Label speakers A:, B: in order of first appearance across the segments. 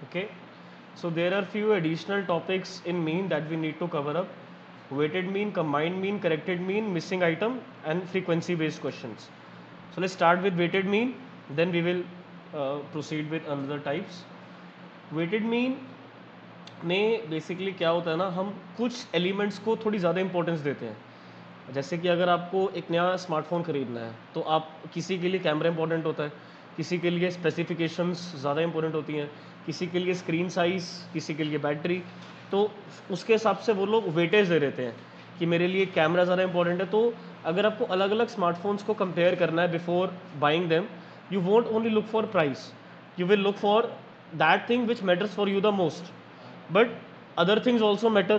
A: Okay, so there are few additional topics in mean that we need to cover up: weighted mean, combined mean, corrected mean, missing item, and frequency based questions. So let's start with weighted mean, then we will proceed with another types. Weighted mean में basically क्या होता है ना, हम कुछ elements को थोड़ी ज़्यादा इंपॉर्टेंस देते हैं। जैसे कि अगर आपको एक नया स्मार्टफोन ख़रीदना है तो आप किसी के लिए कैमरा इंपॉर्टेंट होता है, किसी के लिए स्पेसिफिकेशंस ज़्यादा इंपॉर्टेंट होती हैं, किसी के लिए स्क्रीन साइज़, किसी के लिए बैटरी। तो उसके हिसाब से वो लोग वेटेज दे देते हैं कि मेरे लिए कैमरा ज़्यादा इंपॉर्टेंट है। तो अगर आपको अलग अलग स्मार्टफोन्स को कंपेयर करना है before buying them, you won't only look for price, you will look for that thing which matters for you the most, but other things also matter.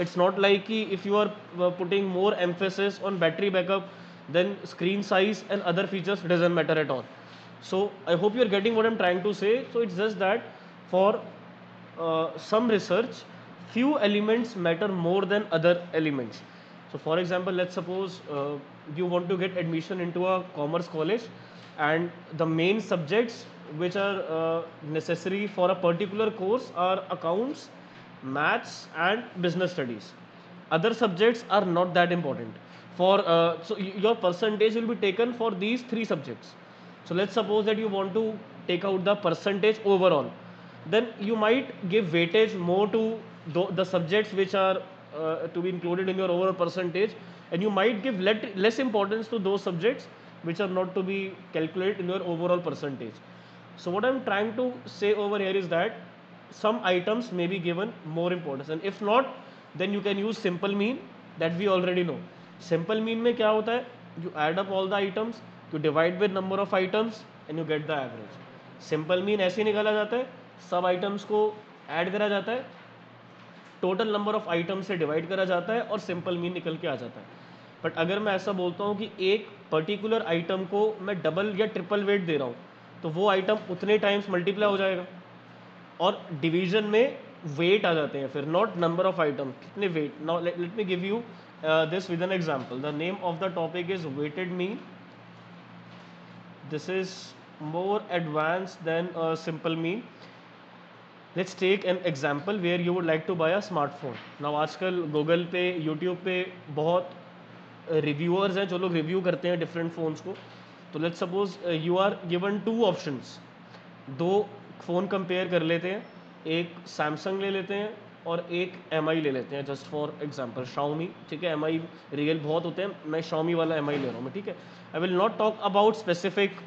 A: It's not like ki if you are putting more emphasis on battery backup, then screen size and other features doesn't matter at all. So I hope you are getting what I'm trying to say. So it's just that for some research, few elements matter more than other elements. So for example, let's suppose you want to get admission into a commerce college, and the main subjects which are necessary for a particular course are accounts, maths, and business studies. Other subjects are not that important. For your percentage will be taken for these three subjects. So let's suppose that you want to take out the percentage overall, then you might give weightage more to the subjects which are to be included in your overall percentage, and you might give less importance to those subjects which are not to be calculated in your overall percentage. So what I'm trying to say over here is that some items may be given more importance, and if not, then you can use simple mean that we already know. Simple mean में क्या होता है? You add up all the items, you divide with number of items, and you get the average. Simple mean ऐसे निकाला जाता है, सब items को add करा जाता है, टोटल नंबर ऑफ आइटम से डिवाइड करा जाता है और सिंपल मीन निकल के आ जाता है। बट अगर मैं ऐसा बोलता हूँ कि एक पर्टिकुलर आइटम को मैं डबल या ट्रिपल वेट दे रहा हूँ, तो वो आइटम उतने टाइम्स मल्टीप्लाई हो जाएगा। और डिवीजन में वेट आ जाते हैं फिर, नॉट नंबर ऑफ आइटम, कितने weight. Now let me give you this with an example. The name of the topic is weighted mean. This is more advance than simple mean. Let's take an example where you would like to buy a smartphone. Now आजकल Google पे, YouTube पे बहुत reviewers हैं जो लोग review करते हैं different phones को। तो let's suppose you are given two options, दो फ़ोन कंपेयर कर लेते हैं, एक सैमसंग ले लेते हैं और एक MI ले लेते हैं, जस्ट फॉर एग्जांपल शाओमी। ठीक है, MI रियल बहुत होते हैं, मैं शाओमी वाला MI ले रहा हूँ मैं। ठीक है, I will not talk about specific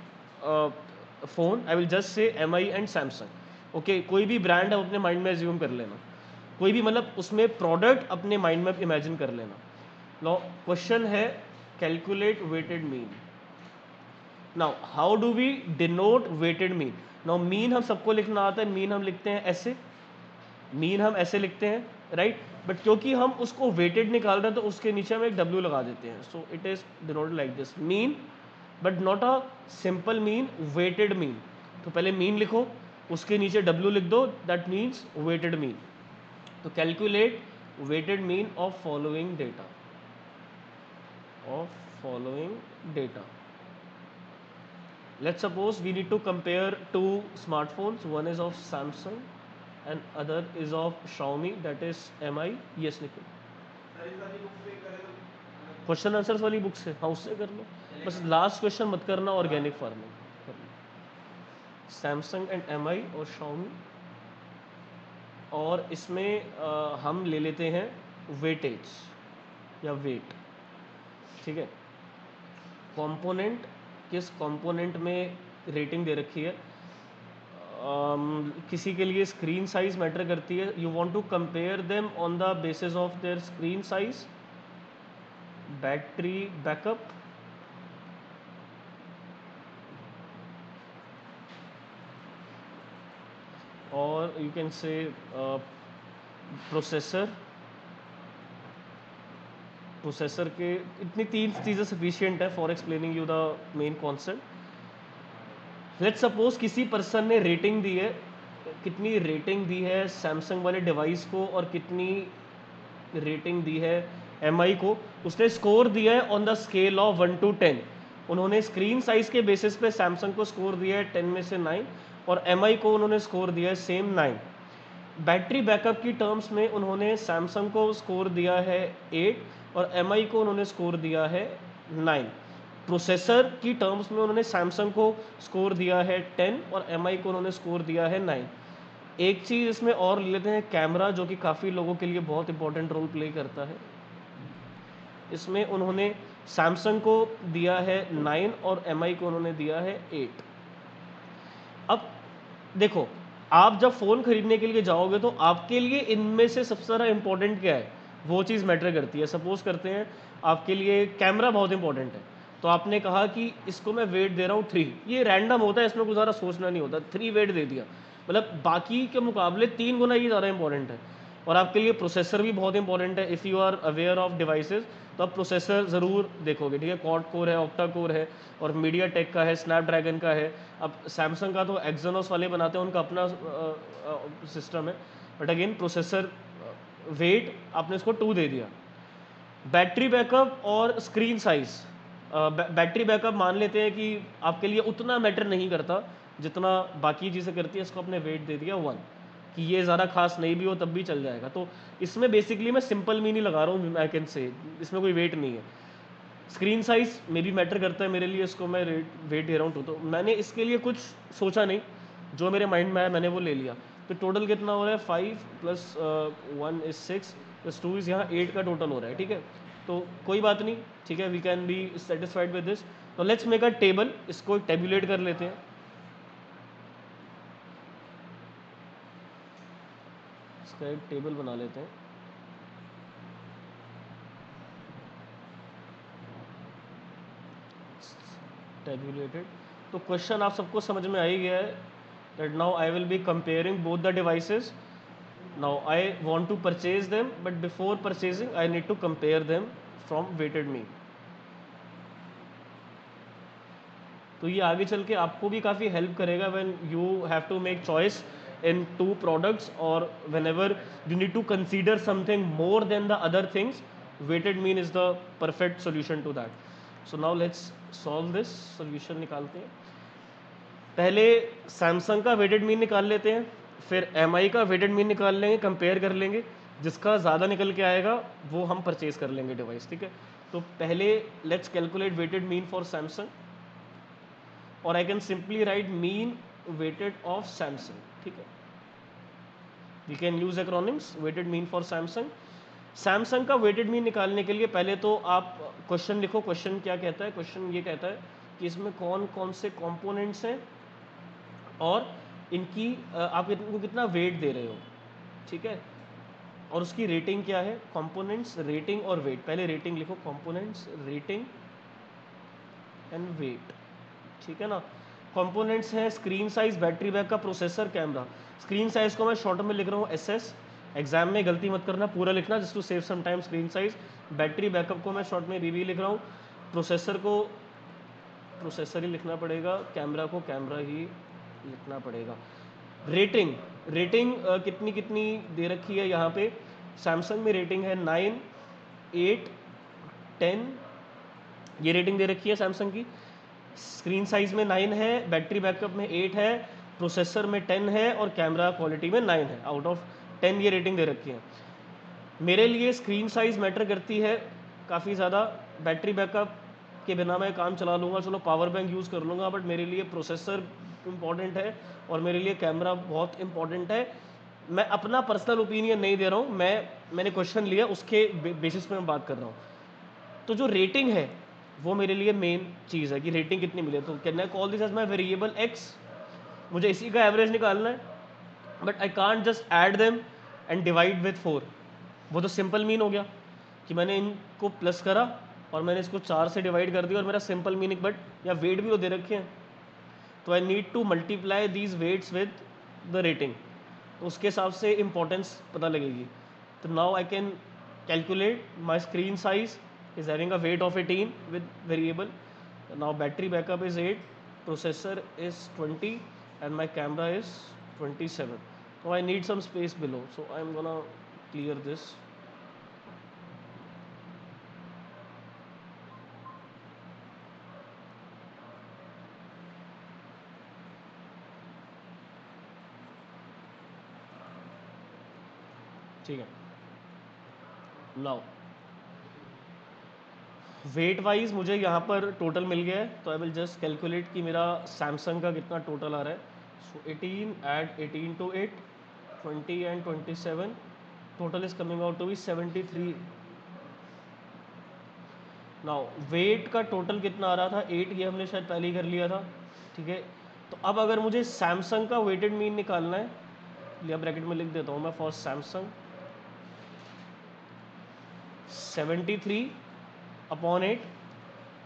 A: phone, I will just say MI and Samsung. Okay, कोई भी ब्रांड है अपने माइंड में एज्यूम कर लेना, कोई भी मतलब उसमें प्रोडक्ट अपने माइंड में इमेजिन कर लेना। नाउ क्वेश्चन है calculate weighted mean. Now how do we denote weighted mean? Now mean हम सबको लिखना आता है, मीन हम लिखते हैं ऐसे, मीन हम ऐसे लिखते हैं, राइट। बट क्योंकि हम उसको वेटेड निकाल रहे हैं तो उसके नीचे हम एक W लगा देते हैं। So it is denoted like this, mean, but not a simple mean, weighted mean. तो पहले मीन लिखो, उसके नीचे W लिख दो, दैट मीन्स वेटेड मीन। तो calculate weighted mean of following data, of following data. Let's suppose we need to compare two smartphones. One is of Samsung and other is of Xiaomi, that is MI. Yes, Nikhil. Question answers वाली book से, हाँ उससे कर लो। बस last question मत करना, organic farming कर लो। Samsung and MI और Xiaomi, और इसमें हम ले लेते हैं वेटेज या वेट। ठीक है, कंपोनेंट, किस कंपोनेंट में रेटिंग दे रखी है। किसी के लिए स्क्रीन साइज मैटर करती है, you want to compare them on the basis of their screen size, battery backup, और यू कैन से प्रोसेसर के। इतनी तीन चीज़ें सफिशिएंट है for explaining you the main concept. Let's suppose किसी पर्सन ने रेटिंग दी है, कितनी रेटिंग दी है सैमसंग वाले डिवाइस को और कितनी रेटिंग दी है MI को। उसने स्कोर दिया है on the scale of 1 to 10। उन्होंने स्क्रीन साइज के बेसिस पे सैमसंग को स्कोर दिया है 10 में से 9, और MI को उन्होंने स्कोर दिया है सेम 9। बैटरी बैकअप की टर्म्स में उन्होंने सैमसंग को स्कोर दिया है 8 और MI को उन्होंने स्कोर दिया है 9। प्रोसेसर की टर्म्स में उन्होंने सैमसंग को स्कोर दिया है 10 और MI को उन्होंने स्कोर दिया है 9। एक चीज़ इसमें और ले लेते हैं, कैमरा, जो कि काफ़ी लोगों के लिए बहुत इंपॉर्टेंट रोल प्ले करता है। इसमें उन्होंने सैमसंग को दिया है 9 और MI को उन्होंने दिया है 8। अब देखो, आप जब फ़ोन खरीदने के लिए जाओगे तो आपके लिए इनमें से सबसे ज़्यादा इंपॉर्टेंट क्या है, वो चीज़ मैटर करती है। सपोज़ करते हैं आपके लिए कैमरा बहुत इंपॉर्टेंट है, तो आपने कहा कि इसको मैं वेट दे रहा हूँ 3, ये रैंडम होता है, इसमें कुछ ज़्यादा सोचना नहीं होता, 3 वेट दे दिया, मतलब बाकी के मुकाबले 3 गुना ये ज़्यादा इंपॉर्टेंट है। और आपके लिए प्रोसेसर भी बहुत इंपॉर्टेंट है। If you are aware of devices तो आप प्रोसेसर ज़रूर देखोगे, ठीक है। क्वाड कोर है, ऑक्टा कोर है, और मीडिया टेक का है, स्नैपड्रैगन का है। अब सैमसंग का तो एक्जोनोस वाले बनाते हैं, उनका अपना सिस्टम है, बट अगेन प्रोसेसर वेट आपने इसको 2 दे दिया। बैटरी बैकअप और स्क्रीन साइज, बैटरी बैकअप मान लेते हैं कि आपके लिए उतना मैटर नहीं करता जितना बाकी चीज़ें करती है, इसको आपने वेट दे दिया 1 कि ये ज़्यादा खास नहीं भी हो तब भी चल जाएगा। तो इसमें बेसिकली मैं सिंपल मीनिंग लगा रहा हूँ, आई कैन से, इसमें कोई वेट नहीं है। स्क्रीन साइज में भी मैटर करता है मेरे लिए, इसको मैं वेट दे रहा हूँ 2। तो मैंने इसके लिए कुछ सोचा नहीं, जो मेरे माइंड में आया मैंने वो ले लिया। तो टोटल कितना हो रहा है, 5 प्लस 1 इज 6 प्लस 2 इज यहाँ 8 का टोटल हो रहा है, ठीक है। तो कोई बात नहीं, ठीक है, we can be satisfied with this. तो लेट्स मेक अ टेबल, इसको टेबुलेट कर लेते हैं। इसका एक टेबल बना लेते हैं। टेबुलेटेड। तो क्वेश्चन आप सबको समझ में आ ही गया है, that now I will be comparing both the devices. Now I want to purchase them, but before purchasing I need to compare them from weighted mean. तो ये आगे चल के आपको भी काफ़ी हेल्प करेगा when you have to make choice in 2 products, or whenever you need to consider something more than the other things. Weighted mean is the perfect solution to that. So now let's solve this. Solution निकालते हैं। पहले Samsung का weighted mean निकाल लेते हैं, फिर MI का weighted mean निकाल लेंगे, कंपेयर कर लेंगे, जिसका ज़्यादा निकल के आएगा वो हम परचेज कर लेंगे डिवाइस, ठीक है। तो पहले let's calculate weighted mean for Samsung, और I can simply write mean weighted of Samsung, ठीक है। We can use acronyms, weighted mean for Samsung. Samsung का वेटेड मीन निकालने के लिए पहले तो आप क्वेश्चन लिखो। क्वेश्चन क्या कहता है, क्वेश्चन ये कहता है कि इसमें कौन कौन से कंपोनेंट्स हैं और इनकी आप इनको कितना वेट दे रहे हो, ठीक है, और उसकी रेटिंग क्या है। कंपोनेंट्स, रेटिंग और वेट। पहले रेटिंग लिखो, कंपोनेंट्स, रेटिंग एंड वेट, ठीक है ना। कंपोनेंट्स हैं screen size, battery backup, processor, camera. Screen size को मैं शॉर्ट में लिख रहा हूँ SS, एग्जाम में गलती मत करना, पूरा लिखना just to save some time. Screen size. Battery backup को मैं शॉर्ट में BB लिख रहा हूँ, प्रोसेसर को प्रोसेसर ही लिखना पड़ेगा, कैमरा को कैमरा ही लिखना पड़ेगा। रेटिंग, रेटिंग कितनी कितनी दे रखी है यहाँ पे। सैमसंग में रेटिंग है 9, 8, 10, ये रेटिंग दे रखी है सैमसंग की। स्क्रीन साइज में 9 है, बैटरी बैकअप में 8 है, प्रोसेसर में 10 है और कैमरा क्वालिटी में 9 है। आउट ऑफ 10 ये रेटिंग दे रखी है। मेरे लिए स्क्रीन साइज मैटर करती है काफ़ी ज़्यादा। बैटरी बैकअप के बिना मैं काम चला लूँगा, चलो पावर बैंक यूज़ कर लूँगा, बट मेरे लिए प्रोसेसर इम्पॉर्टेंट है और मेरे लिए कैमरा बहुत इंपॉर्टेंट है। मैं अपना पर्सनल ओपिनियन नहीं दे रहा हूँ, मैंने क्वेश्चन लिया उसके बेसिस पे मैं बात कर रहा हूँ। तो जो रेटिंग है वो मेरे लिए मेन चीज़ है कि रेटिंग कितनी मिले। तो can I call this as my variable X, मुझे इसी का एवरेज निकालना है, but I can't just add them and divide with 4। वो तो सिंपल मीन हो गया कि मैंने इनको प्लस करा और मैंने इसको 4 से डिवाइड कर दिया और मेरा सिंपल मीनिंग, बट या वेट भी तो दे रखे हैं, तो I need to multiply these weights with the rating, तो उसके हिसाब से इंपॉर्टेंस पता लगेगी। तो now I can calculate my screen size is having a weight of 18 with variable. Now battery backup is 8, processor is 20 and my camera is 27. So I need some space below, so I'm gonna clear this. ठीक है। Now wait wise मुझे यहाँ पर total मिल गया है, तो I will just calculate कि मेरा सैमसंग का कितना टोटल आ रहा है। So 18 add 18 to 8, 20 and 27, total is coming out to be 73। Now weight का टोटल कितना आ रहा था 8, ये हमने शायद पहले ही कर लिया था, ठीक है। तो अब अगर मुझे सैमसंग का वेटेड मीन निकालना है, लिया ब्रैकेट में लिख देता हूँ मैं for Samsung 73 upon 8,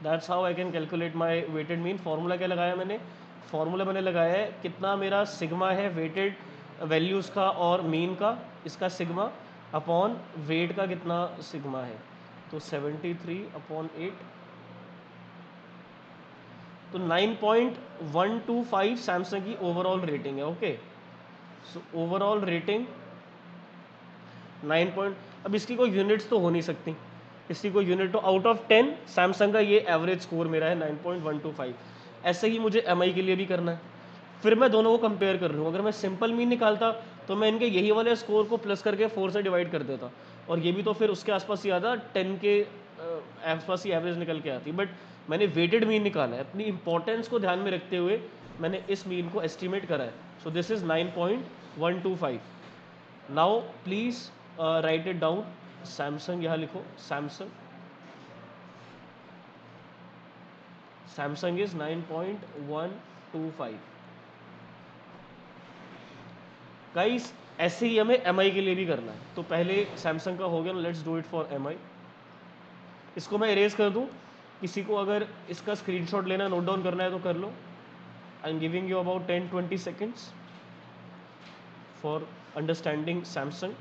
A: that's how I can calculate my weighted mean. Formula क्या लगाया मैंने, फार्मूला मैंने लगाया है कितना मेरा सिग्मा है वेटेड वैल्यूज़ का और मीन का, इसका सिग्मा अपॉन वेट का कितना सिग्मा है, तो 73 अपॉन 8, तो 9.125 सैमसंग की ओवरऑल रेटिंग है। Okay, so overall rating 9 point, अब इसकी कोई यूनिट्स तो हो नहीं सकती, इसकी कोई यूनिट, तो आउट ऑफ 10 सैमसंग का ये एवरेज स्कोर मेरा है 9.125। ऐसे ही मुझे एमआई के लिए भी करना है, फिर मैं दोनों को कंपेयर कर रहा हूँ। अगर मैं सिंपल मीन निकालता तो मैं इनके यही वाले स्कोर को प्लस करके 4 से डिवाइड कर देता, और ये भी तो फिर उसके आसपास ही आता, 10 के आसपास ही एवरेज निकल के आती। बट मैंने वेटेड मीन निकाला है, अपनी इंपॉर्टेंस को ध्यान में रखते हुए मैंने इस मीन को एस्टिमेट करा है। So this is 9.125। Now please right it down, Samsung यहाँ लिखो, सैमसंग इज 9.125। गाइस ऐसे ही हमें एमआई के लिए भी करना है, तो पहले सैमसंग का हो गया, let's do it for MI. इसको मैं इरेज कर दूं, किसी को अगर इसका स्क्रीनशॉट लेना, नोट डाउन करना है तो कर लो। I am giving you about 10-20 seconds for understanding Samsung.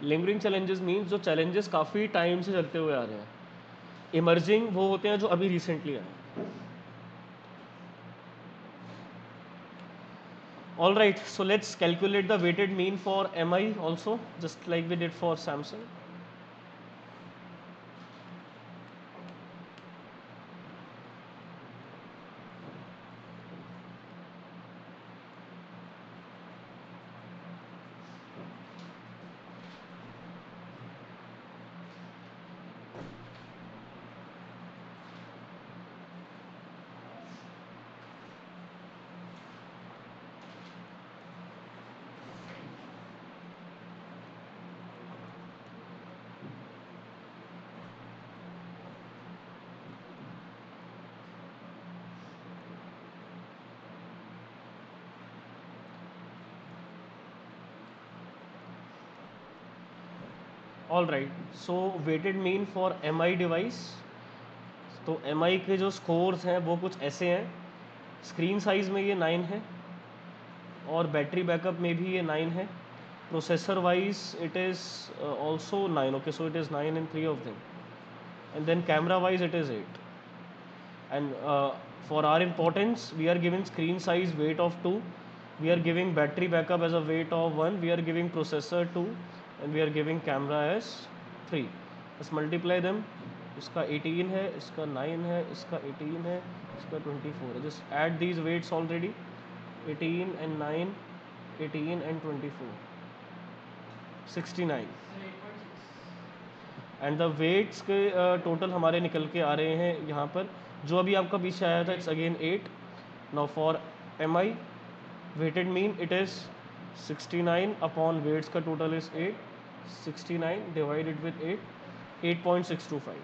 A: Lingering challenges means जो चैलेंजेस काफ़ी टाइम से चलते हुए आ रहे हैं। इमर्जिंग वो होते हैं जो अभी रिसेंटली आए। All right, so let's calculate the weighted mean for MI also, just like we did for Samsung. All right, so weighted mean for MI device, तो MI के जो स्कोर्स हैं वो कुछ ऐसे हैं। स्क्रीन साइज़ में ये 9 है, और बैटरी बैकअप में भी ये 9 है। Processor wise it is also 9, okay, so it is 9 in 3 of them, and then camera wise it is 8. And for our importance we are giving screen size weight of 2, we are giving battery backup as a weight of 1, we are giving processor 2, and we are giving camera as 3. Let's multiply them, इसका 18 है, इसका 9 है, इसका 18 है, इसका 24 है। Just add these weights already, 18 and 9, 18 and 24, 69, and the weights के total हमारे निकल के आ रहे हैं यहाँ पर, जो अभी आपका पीछे आया था, it's again 8। Now for MI weighted mean it is 69 upon weights का टोटल इज 8, 69 डिवाइडेड विद 8, 8.625।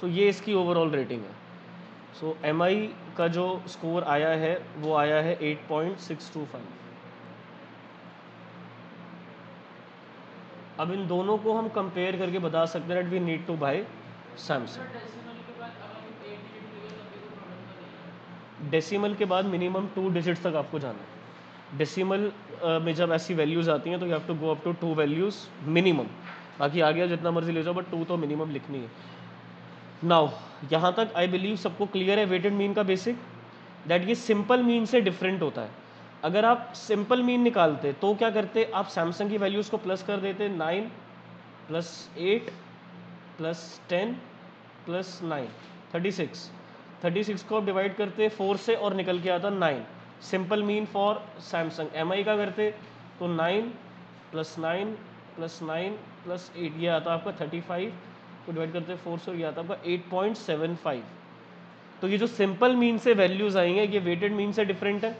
A: सो ये इसकी ओवरऑल रेटिंग है। सो MI का जो स्कोर आया है वो आया है 8.625। अब इन दोनों को हम कंपेयर करके बता सकते हैं that we need to buy Samsung. Decimal के बाद मिनिमम 2 डिजिट्स तक आपको जाना है। डेसिमल में जब ऐसी वैल्यूज़ आती हैं तो you have to go up to 2 values minimum, बाकी आ गया जितना मर्जी ले जाओ, बट 2 तो मिनिमम लिखनी है। नाउ यहाँ तक आई बिलीव सबको क्लियर है वेटेड मीन का बेसिक, दैट ये सिंपल मीन से डिफरेंट होता है। अगर आप सिंपल मीन निकालते तो क्या करते, आप सैमसंग की वैल्यूज़ को प्लस कर देते, 9 + 8 + 10 प्लस 9 36। 36 को आप डिवाइड करते 4 से और निकल के आता 9। Simple mean for Samsung. MI का करते तो 9 प्लस 9 प्लस 9 प्लस 8, ये आता आपका 35 को डिवाइड करते 4 से, ये आता आपका 8.75। तो ये जो सिंपल मीन से वैल्यूज आई हैं ये वेटेड मीन से डिफरेंट है,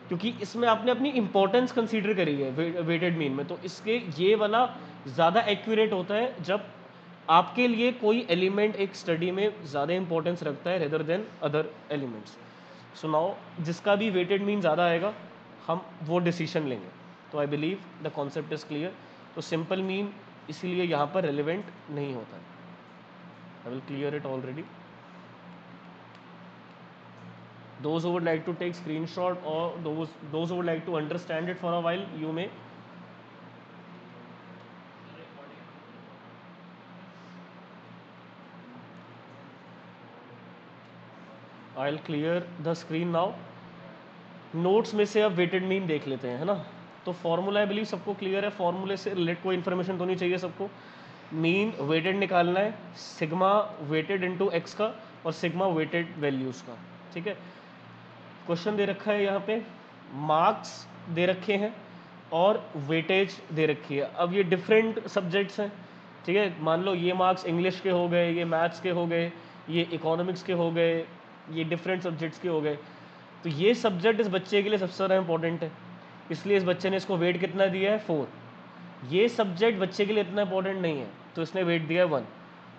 A: क्योंकि इसमें आपने अपनी इंपॉर्टेंस कंसीडर करी है वेटेड मीन में। तो इसके ये वाला ज़्यादा एक्यूरेट होता है जब आपके लिए कोई एलिमेंट एक स्टडी में ज़्यादा इंपॉर्टेंस रखता है rather than other elements. So now जिसका भी वेटेड मीन ज़्यादा आएगा हम वो डिसीजन लेंगे। तो I believe the concept is clear. तो सिंपल मीन इसीलिए यहाँ पर रेलिवेंट नहीं होता है। I will clear it already. Those who would like to take screenshot or those who would like to understand it for a while, you may. I'll clear the screen now. Notes में से अब weighted mean देख लेते हैं, है ना। तो formula I believe सबको क्लियर है। फॉर्मूले से रिलेटेड कोई इन्फॉर्मेशन तो नहीं चाहिए सबको। मीन वेटेड निकालना है, सिग्मा वेटेड इनटू एक्स का और सिग्मा वेटेड वैल्यूज़ का, ठीक है। क्वेश्चन दे रखा है यहाँ पे, मार्क्स दे रखे हैं और वेटेज दे रखी है। अब ये डिफरेंट सब्जेक्ट्स हैं, ठीक है। मान लो ये मार्क्स इंग्लिश के हो गए, ये मैथ्स के हो गए, ये इकोनॉमिक्स के हो गए, ये डिफरेंट सब्जेक्ट्स के हो गए। तो ये सब्जेक्ट इस बच्चे के लिए सबसे ज़्यादा इंपॉर्टेंट है, इसलिए इस बच्चे ने इसको वेट कितना दिया है 4। ये सब्जेक्ट बच्चे के लिए इतना इंपॉर्टेंट नहीं है तो इसने वेट दिया है 1।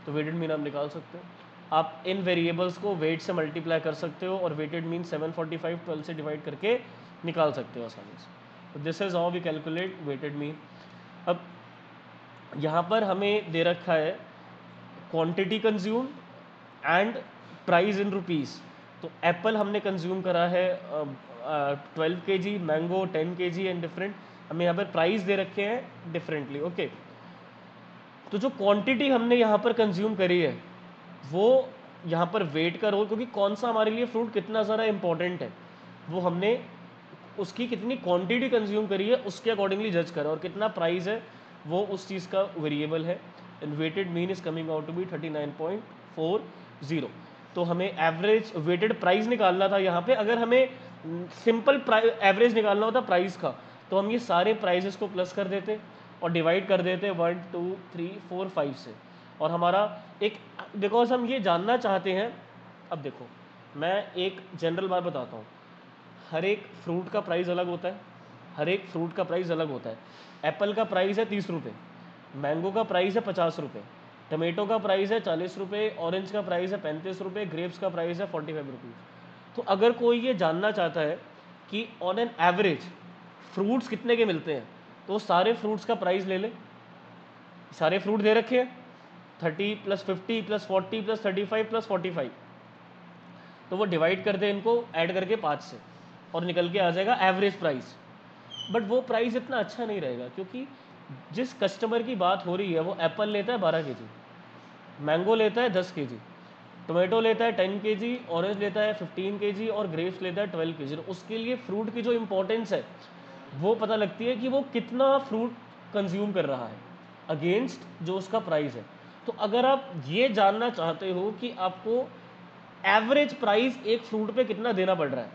A: तो वेटेड मीन आप निकाल सकते हो। आप इन वेरिएबल्स को वेट से मल्टीप्लाई कर सकते हो और वेटेड मीन 745 12 से डिवाइड करके निकाल सकते हो आसानी से। तो this is how we calculate weighted mean. अब यहाँ पर हमें दे रखा है quantity consume and price in rupees. तो एप्पल हमने कंज्यूम करा है 12 kg, mango 10 kg and different. हमें यहाँ पर प्राइस दे रखे हैं डिफरेंटली, ओके। तो जो क्वांटिटी हमने यहाँ पर कंज्यूम करी है वो यहाँ पर वेट का रोल, क्योंकि कौन सा हमारे लिए फ्रूट कितना ज़्यादा इंपॉर्टेंट है वो हमने उसकी कितनी क्वांटिटी कंज्यूम करी है उसके अकॉर्डिंगली जज करा, और कितना प्राइस है वो उस चीज़ का वेरिएबल है। And weighted mean is coming out to be 39.40। तो हमें एवरेज वेटेड प्राइस निकालना था यहाँ पे। अगर हमें सिंपल एवरेज निकालना होता प्राइस का तो हम ये सारे प्राइजेस को प्लस कर देते और डिवाइड कर देते 1 2 3 4 5 से, और हमारा एक, बिकॉज हम ये जानना चाहते हैं। अब देखो मैं एक जनरल बात बताता हूँ, हर एक फ्रूट का प्राइस अलग होता है, हर एक फ्रूट का प्राइस अलग होता है। एप्पल का प्राइस है 30 रुपये, मैंगो का प्राइस है 50 रुपये, टमेटो का प्राइस है 40 रुपये, ऑरेंज का प्राइस है 35 रुपये, ग्रेप्स का प्राइस है 45 रुपीज़। तो अगर कोई ये जानना चाहता है कि ऑन एन एवरेज फ्रूट्स कितने के मिलते हैं तो सारे फ्रूट्स का प्राइस ले ले। सारे फ्रूट दे रखे हैं 30 + 50 + 40 + 35 + 45, तो वो डिवाइड कर दे इनको ऐड करके 5 से और निकल के आ जाएगा एवरेज प्राइस। बट वो प्राइस इतना अच्छा नहीं रहेगा, क्योंकि जिस कस्टमर की बात हो रही है वो एप्पल लेता है 12 kg, मैंगो लेता है 10 kg, टोमेटो लेता है 10 kg, ऑरेंज लेता है 15 kg और ग्रेप्स लेता है 12 kg। तो उसके लिए फ्रूट की जो इंपॉर्टेंस है वो पता लगती है कि वो कितना फ्रूट कंज्यूम कर रहा है अगेंस्ट जो उसका प्राइस है। तो अगर आप ये जानना चाहते हो कि आपको एवरेज प्राइस एक फ्रूट पे कितना देना पड़ रहा है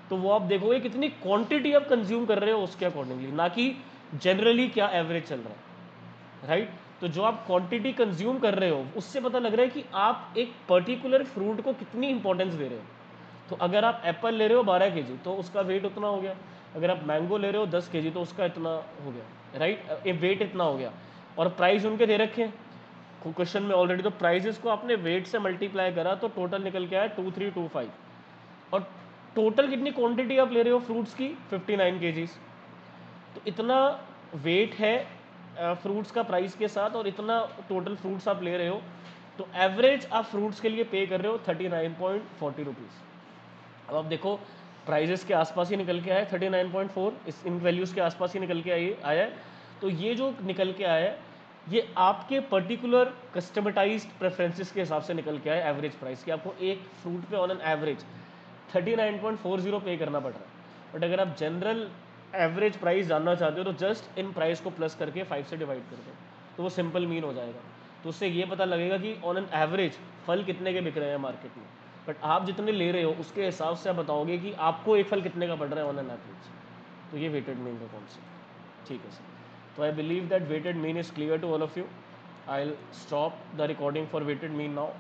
A: तो वो आप देखोगे कितनी क्वांटिटी आप कंज्यूम कर रहे हो उसके अकॉर्डिंगली, ना कि जनरली क्या एवरेज चल रहा है, राइट। तो जो आप क्वांटिटी कंज्यूम कर रहे हो उससे पता लग रहा है कि आप एक पर्टिकुलर फ्रूट को कितनी इंपॉर्टेंस दे रहे हो। तो अगर आप एप्पल ले रहे हो 12 kg तो उसका वेट उतना हो गया, अगर आप मैंगो ले रहे हो 10 kg तो उसका इतना हो गया, राइट। ये वेट इतना हो गया और प्राइस उनके दे रखे हैं क्वेश्चन में ऑलरेडी। तो प्राइजेस को आपने वेट से मल्टीप्लाई करा तो टोटल निकल के आया 2325, और टोटल कितनी क्वांटिटी आप ले रहे हो फ्रूट्स की 59 kg। तो इतना वेट है फ्रूट्स का प्राइस के साथ और इतना टोटल फ्रूट्स आप ले रहे हो, तो एवरेज आप फ्रूट्स के लिए पे कर रहे हो 39.40 रुपीज़। अब आप देखो प्राइजेस के आसपास ही निकल के आया 39.4, इस इन वैल्यूज़ के आसपास ही निकल के आया है। तो ये जो निकल के आया है ये आपके पर्टिकुलर कस्टमाइज्ड प्रेफरेंसेस के हिसाब से निकल के आया एवरेज प्राइस, कि आपको एक फ्रूट पे ऑन एन एवरेज 39.40 पे करना पड़ रहा है। बट अगर आप जनरल एवरेज प्राइस जानना चाहते हो तो जस्ट इन प्राइस को प्लस करके 5 से डिवाइड कर दो तो वो सिंपल मीन हो जाएगा। तो उससे ये पता लगेगा कि ऑन एन एवरेज फल कितने के बिक रहे हैं मार्केट में, बट आप जितने ले रहे हो उसके हिसाब से आप बताओगे कि आपको एक फल कितने का पड़ रहा है ऑन एन एवरेज। तो ये वेटेड मीन का कॉन्सेप्ट, ठीक है सर। तो I believe that weighted mean is clear to all of you. I will stop the recording for weighted mean now.